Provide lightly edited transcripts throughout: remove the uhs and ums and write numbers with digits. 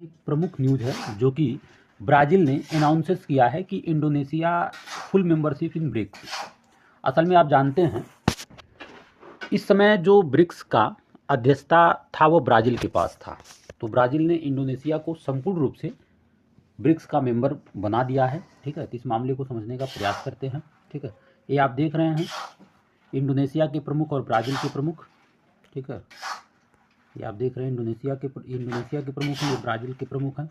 एक प्रमुख न्यूज़ है जो कि ब्राज़ील ने अनाउंसेस किया है कि Indonesia full membership in BRICS. असल में आप जानते हैं इस समय जो ब्रिक्स का अध्यक्षता था वो ब्राज़ील के पास था। तो ब्राज़ील ने इंडोनेशिया को संपूर्ण रूप से ब्रिक्स का मेंबर बना दिया है। ठीक है, तो इस मामले को समझने का प्रयास करते हैं। ठीक है, ये आप देख रहे हैं इंडोनेशिया के प्रमुख और ब्राज़ील के प्रमुख। ठीक है, ये आप देख रहे हैं इंडोनेशिया के प्रमुख हैं, ये ब्राज़ील के प्रमुख हैं।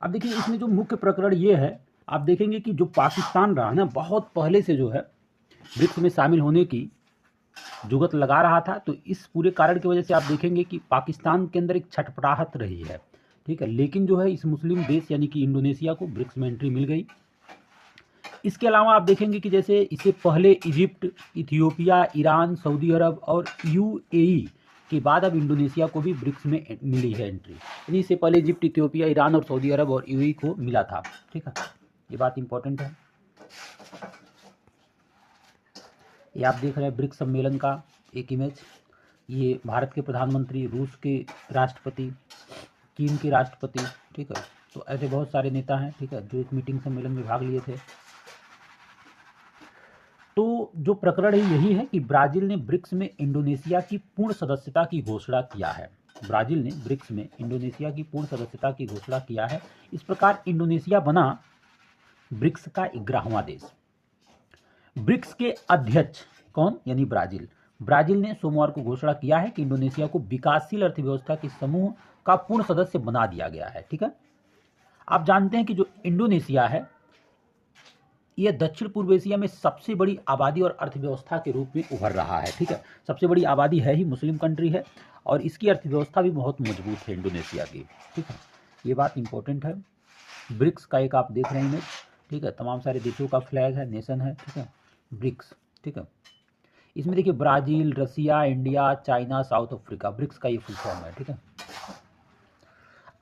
अब देखिए इसमें जो मुख्य प्रकरण ये है, आप देखेंगे कि जो पाकिस्तान रहा ना बहुत पहले से जो है ब्रिक्स में शामिल होने की जुगत लगा रहा था। तो इस पूरे कारण की वजह से आप देखेंगे कि पाकिस्तान के अंदर एक छटपटाहट रही है। ठीक है, लेकिन जो है इस मुस्लिम देश यानी कि इंडोनेशिया को ब्रिक्स में एंट्री मिल गई। इसके अलावा आप देखेंगे कि जैसे इससे पहले इजिप्ट, इथियोपिया, ईरान, सऊदी अरब और यूएई के बाद अब इंडोनेशिया को भी ब्रिक्स में मिली है एंट्री। यानी इससे पहले इजिप्ट, इथियोपिया, ईरान और सऊदी अरब और यूएई को मिला था। ठीक है, ये बात इंपॉर्टेंट है। ये आप देख रहे हैं ब्रिक्स सम्मेलन का एक इमेज। ये भारत के प्रधानमंत्री, रूस के राष्ट्रपति, चीन के राष्ट्रपति। ठीक है, तो ऐसे बहुत सारे नेता हैं ठीक है जो इस मीटिंग सम्मेलन में भाग लिए थे। तो जो प्रकरण है यही है कि ब्राज़ील ने ब्रिक्स में इंडोनेशिया की पूर्ण सदस्यता की घोषणा किया है। ब्राज़ील ने ब्रिक्स में इंडोनेशिया की पूर्ण सदस्यता की घोषणा किया है। इस प्रकार इंडोनेशिया बना ब्रिक्स का 11वां देश। ब्रिक्स के अध्यक्ष कौन, यानी ब्राज़ील। ब्राज़ील ने सोमवार को घोषणा किया है कि इंडोनेशिया को विकासशील अर्थव्यवस्था के समूह का पूर्ण सदस्य बना दिया गया है। ठीक है, आप जानते हैं कि जो इंडोनेशिया है यह दक्षिण पूर्व एशिया में सबसे बड़ी आबादी और अर्थव्यवस्था के रूप में उभर रहा है। ठीक है, सबसे बड़ी आबादी है ही, मुस्लिम कंट्री है और इसकी अर्थव्यवस्था भी बहुत मजबूत है इंडोनेशिया की। ठीक है, ये बात इंपॉर्टेंट है। ब्रिक्स का एक आप देख रहे हैं इमेज। ठीक है, तमाम सारे देशों का फ्लैग है, नेशन है। ठीक है, ब्रिक्स। ठीक है, इसमें देखिए Brazil, Russia, India, China, South Africa, BRICS का ये फुल फॉर्म है। ठीक है,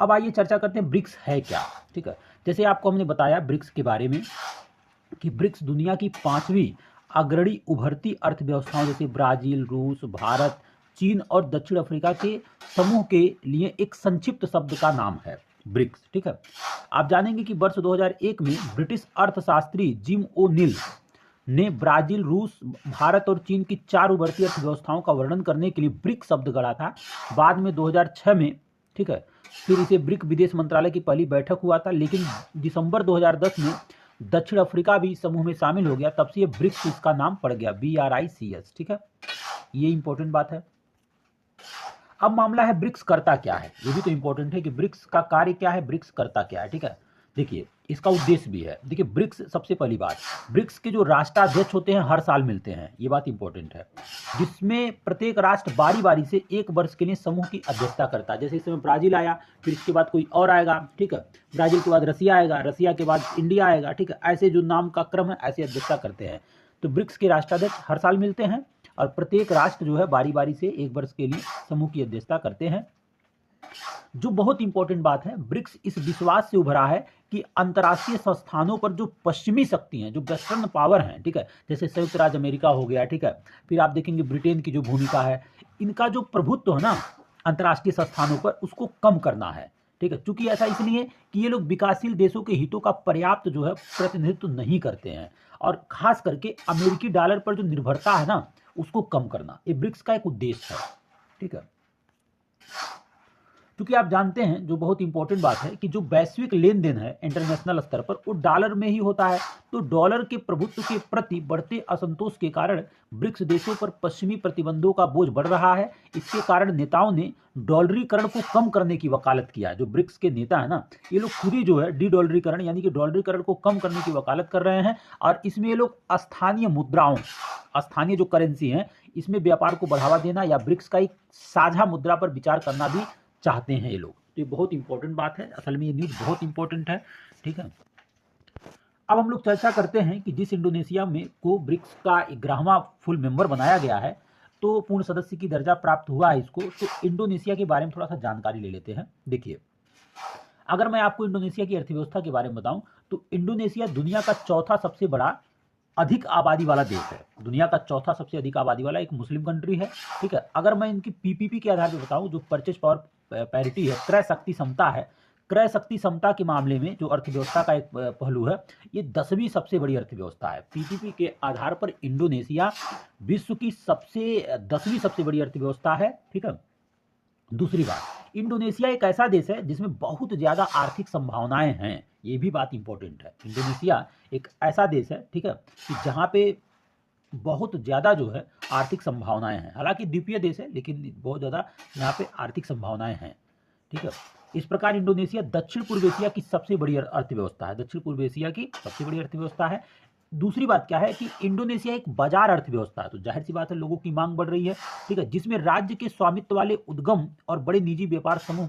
अब आइए चर्चा करते हैं ब्रिक्स है क्या। ठीक है, जैसे आपको हमने बताया ब्रिक्स के बारे में कि ब्रिक्स दुनिया की 5वीं अग्रणी उभरती अर्थव्यवस्थाओं जैसे ब्राज़ील, रूस, भारत, चीन और दक्षिण अफ्रीका के समूह के लिए एक संक्षिप्त शब्द का नाम है ब्रिक्स। ठीक है, आप जानेंगे कि वर्ष 2001 में ब्रिटिश अर्थशास्त्री जिम ओ नील ने ब्राज़ील, रूस, भारत और चीन की 4 उभरती अर्थव्यवस्थाओं का वर्णन करने के लिए ब्रिक्स शब्द गढ़ा था। बाद में 2006 में ठीक है फिर इसे ब्रिक विदेश मंत्रालय की पहली बैठक हुआ था, लेकिन दिसंबर 2010 में दक्षिण अफ्रीका भी समूह में शामिल हो गया, तब से ये ब्रिक्स इसका नाम पड़ गया, BRICS। ठीक है, ये इंपॉर्टेंट बात है। अब मामला है ब्रिक्स करता क्या है, ये भी तो इंपॉर्टेंट है कि ब्रिक्स का कार्य क्या है, ब्रिक्स करता क्या है। ठीक है, देखिए इसका उद्देश्य भी है। देखिए ब्रिक्स, सबसे पहली बात, ब्रिक्स के जो राष्ट्राध्यक्ष होते हैं हर साल मिलते हैं, ये बात इंपॉर्टेंट है, जिसमें प्रत्येक राष्ट्र बारी बारी से 1 वर्ष के लिए समूह की अध्यक्षता करता है। जैसे इस समय ब्राज़ील आया, फिर इसके बाद कोई और आएगा। ठीक है, ब्राज़ील के बाद रसिया आएगा, रसिया के बाद इंडिया आएगा। ठीक है, ऐसे जो नाम का क्रम है ऐसे अध्यक्षता करते हैं। तो ब्रिक्स के राष्ट्राध्यक्ष हर साल मिलते हैं और प्रत्येक राष्ट्र जो है बारी बारी से 1 वर्ष के लिए समूह की अध्यक्षता करते हैं। जो बहुत इंपॉर्टेंट बात है, ब्रिक्स इस विश्वास से उभरा है कि अंतर्राष्ट्रीय संस्थानों पर जो पश्चिमी शक्ति हैं, जो वेस्टर्न पावर हैं, ठीक है, जैसे संयुक्त राज्य अमेरिका हो गया, ठीक है, फिर आप देखेंगे ब्रिटेन की जो भूमिका है, इनका जो प्रभुत्व है ना अंतर्राष्ट्रीय संस्थानों पर, उसको कम करना है। ठीक है, चूंकि ऐसा इसलिए कि ये लोग विकासशील देशों के हितों का पर्याप्त जो है प्रतिनिधित्व नहीं करते हैं, और खास करके अमेरिकी डॉलर पर जो निर्भरता है ना उसको कम करना, ये ब्रिक्स का एक उद्देश्य है। ठीक है, क्योंकि आप जानते हैं जो बहुत इंपॉर्टेंट बात है कि जो वैश्विक लेन देन है इंटरनेशनल स्तर पर वो डॉलर में ही होता है। तो डॉलर के प्रभुत्व के प्रति बढ़ते असंतोष के कारण ब्रिक्स देशों पर पश्चिमी प्रतिबंधों का बोझ बढ़ रहा है। इसके कारण नेताओं ने डॉलरीकरण को कम करने की वकालत किया। जो ब्रिक्स के नेता है ना, ये लोग खुद ही जो है डॉलरीकरण यानी कि डॉलरीकरण को कम करने की वकालत कर रहे हैं, और इसमें ये लोग स्थानीय मुद्राओं, स्थानीय जो करेंसी है, इसमें व्यापार को बढ़ावा देना या ब्रिक्स का एक साझा मुद्रा पर विचार करना भी चाहते हैं ये लोग। तो ये बहुत इंपॉर्टेंट बात है, असल में ये न्यूज़ बहुत इंपॉर्टेंट है। ठीक है, अब हम लोग चर्चा करते हैं कि जिस इंडोनेशिया में को ब्रिक्स का 11वां फुल मेंबर बनाया गया है, तो पूर्ण सदस्य की दर्जा प्राप्त हुआ है इसको, तो इंडोनेशिया के बारे में थोड़ा सा जानकारी ले लेते हैं। देखिए, अगर मैं आपको इंडोनेशिया की अर्थव्यवस्था के बारे में बताऊं तो इंडोनेशिया दुनिया का चौथा सबसे बड़ा अधिक आबादी वाला देश है। दुनिया का चौथा सबसे अधिक आबादी वाला एक मुस्लिम कंट्री है। ठीक है, अगर मैं इनकी पीपीपी के आधार पर बताऊं, जो परचेज पावर पैरिटी है, क्रय शक्ति समता है, क्रय शक्ति समता के मामले में जो अर्थव्यवस्था का एक पहलू है, ये 10वीं सबसे बड़ी अर्थव्यवस्था है। पीपीपी के आधार पर इंडोनेशिया विश्व की 10वीं सबसे बड़ी अर्थव्यवस्था है। ठीक है। दूसरी बात, इंडोनेशिया एक ऐसा देश है जिसमें बहुत ज़्यादा आर्थिक संभावनाएं हैं, ये भी बात इंपॉर्टेंट है। इंडोनेशिया एक ऐसा देश है, ठीक है, कि जहाँ पे बहुत ज़्यादा जो है आर्थिक संभावनाएं हैं। हालांकि द्वीपीय देश है, लेकिन बहुत ज़्यादा यहाँ पे आर्थिक संभावनाएं हैं। ठीक है। इस प्रकार इंडोनेशिया दक्षिण पूर्व एशिया की सबसे बड़ी अर्थव्यवस्था है, दक्षिण पूर्व एशिया की सबसे बड़ी अर्थव्यवस्था है। दूसरी बात क्या है कि इंडोनेशिया एक बाजार अर्थव्यवस्था है, तो जाहिर सी बात है लोगों की मांग बढ़ रही है। ठीक है। जिसमें राज्य के स्वामित्व वाले उद्यम और बड़े निजी व्यापार समूह